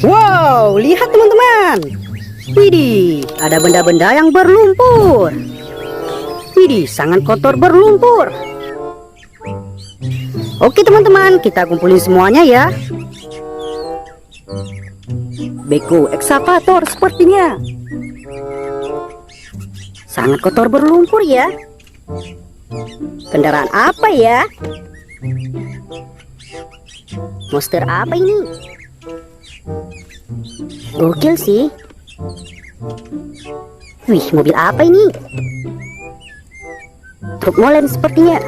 Wow, lihat teman-teman. Widih, ada benda-benda yang berlumpur. Widih, sangat kotor berlumpur. Oke teman-teman, kita kumpulin semuanya ya. Beko ekskavator sepertinya. Sangat kotor berlumpur ya. Kendaraan apa ya? Monster apa ini? Gokil sih. Wih, mobil apa ini? Truk molen sepertinya.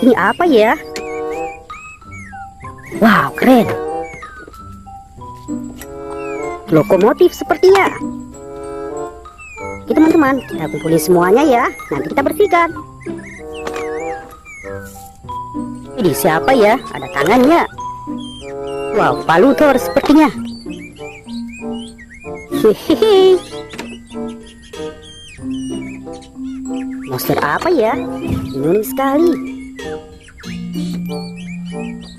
Ini apa ya? Wow, keren. Lokomotif sepertinya. Oke teman-teman, kita kumpulin semuanya ya. Nanti kita bersihkan. Ini siapa ya? Ada tangannya. Wow, palutor sepertinya. Hehehe. Monster apa ya? Ini unik sekali.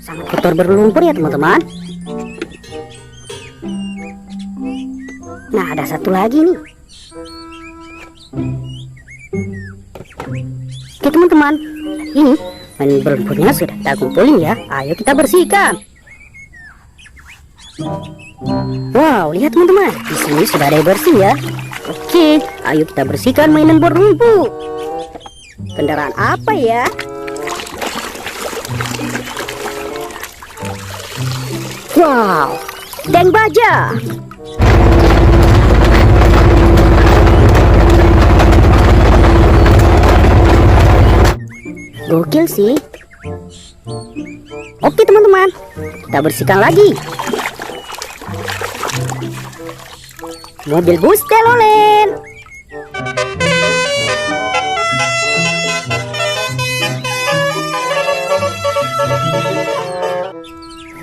Sangat kotor berlumpur ya teman-teman. Nah, ada satu lagi nih. Oke teman-teman, ini main berlumpurnya sudah kita kumpulin ya. Ayo kita bersihkan. Wow, lihat teman-teman, di sini sudah ada yang bersih ya. Oke, ayo kita bersihkan mainan berlumpur. Kendaraan apa ya? Wow, tank baja. Gokil sih. Oke teman-teman, kita bersihkan lagi. Mobil bus telolen.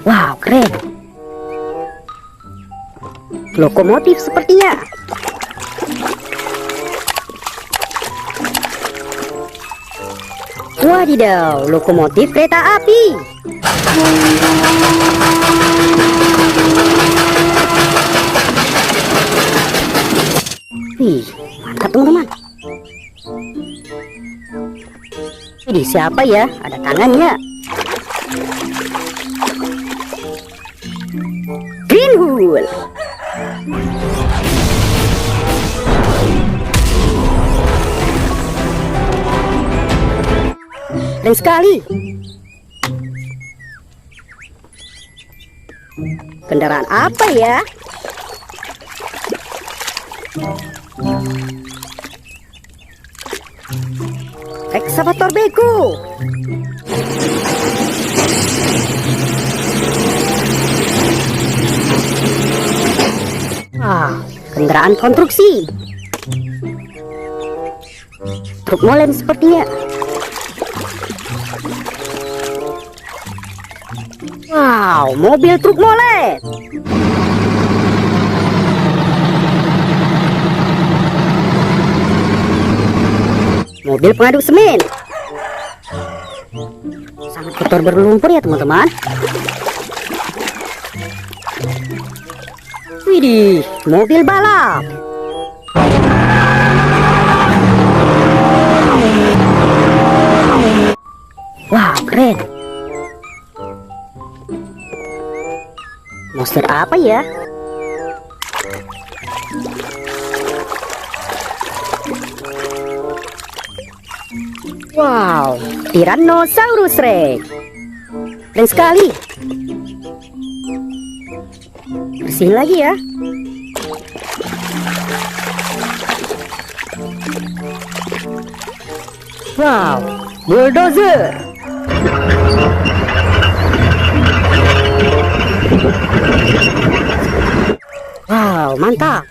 Wow, keren. Lokomotif sepertinya. Wadidaw, lokomotif kereta api. Wih, mantap teman-teman. Ini siapa ya? Ada tangannya. Green Hood. Keren sekali. Kendaraan apa ya? Ekskavator beko. Kendaraan konstruksi. Truk molen sepertinya. Wow, mobil truk molen. Mobil pengaduk semen. Sangat kotor berlumpur ya teman-teman. Widih, mobil balap. Wow, keren. Monster apa ya? Wow, Tyrannosaurus Rex. Keren sekali. Bersihin lagi ya. Wow, bulldozer. Wow, mantap.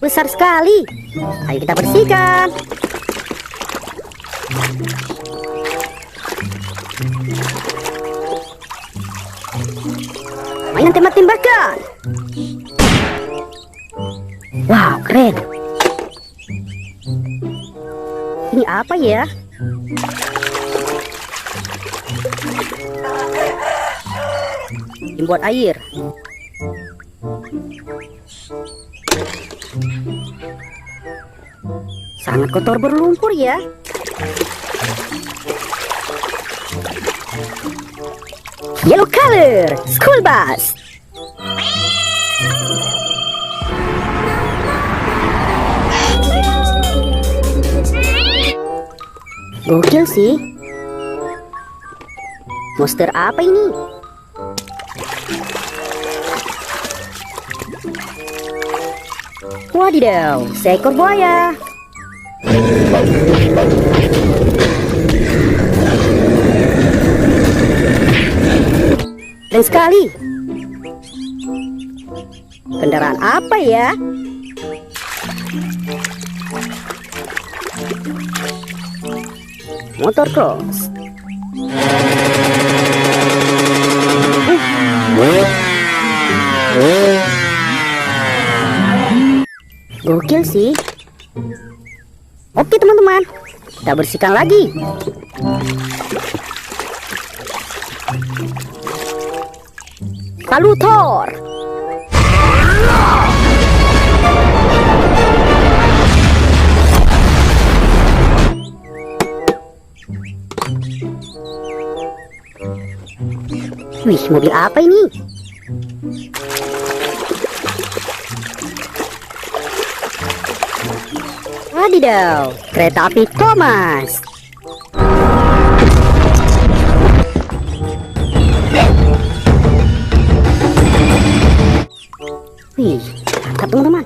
Besar sekali. Ayo kita bersihkan. Mainan tembak-tembakan. Wow, keren. Ini apa ya? buat air. Sangat kotor berlumpur ya. Yellow color, school bus. Gokil sih. Monster apa ini? Wadidaw, seekor buaya. Dan sekali. Kendaraan apa ya? Motor cross. Gokil sih. Oke teman-teman, kita bersihkan lagi. Palutor. Wih, mobil apa ini? Wadidaw, kereta api Thomas. Wih, mantap teman-teman.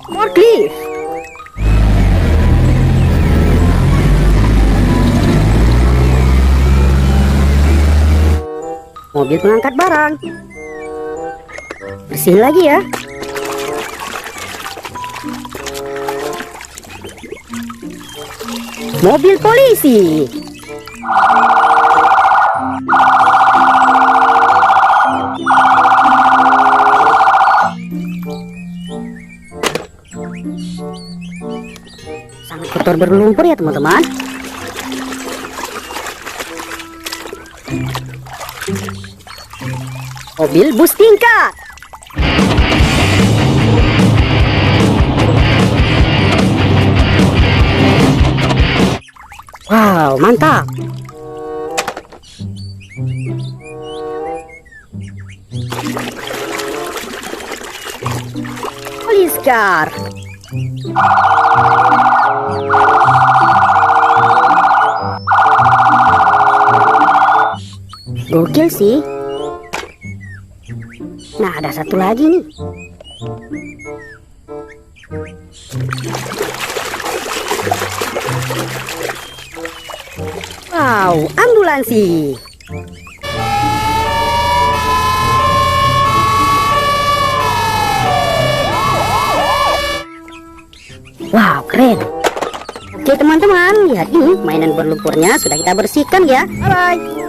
Forklift. Mobil pengangkat barang. Bersihin lagi ya. Mobil polisi. Sangat kotor berlumpur ya teman-teman. Mobil bus tingkat. Wow, mantap. Police car. Gokil sih. Nah, ada satu lagi nih. Wow, ambulansi. Wow, keren. Oke teman-teman, lihat ini mainan berlumpurnya sudah kita bersihkan ya. Bye-bye.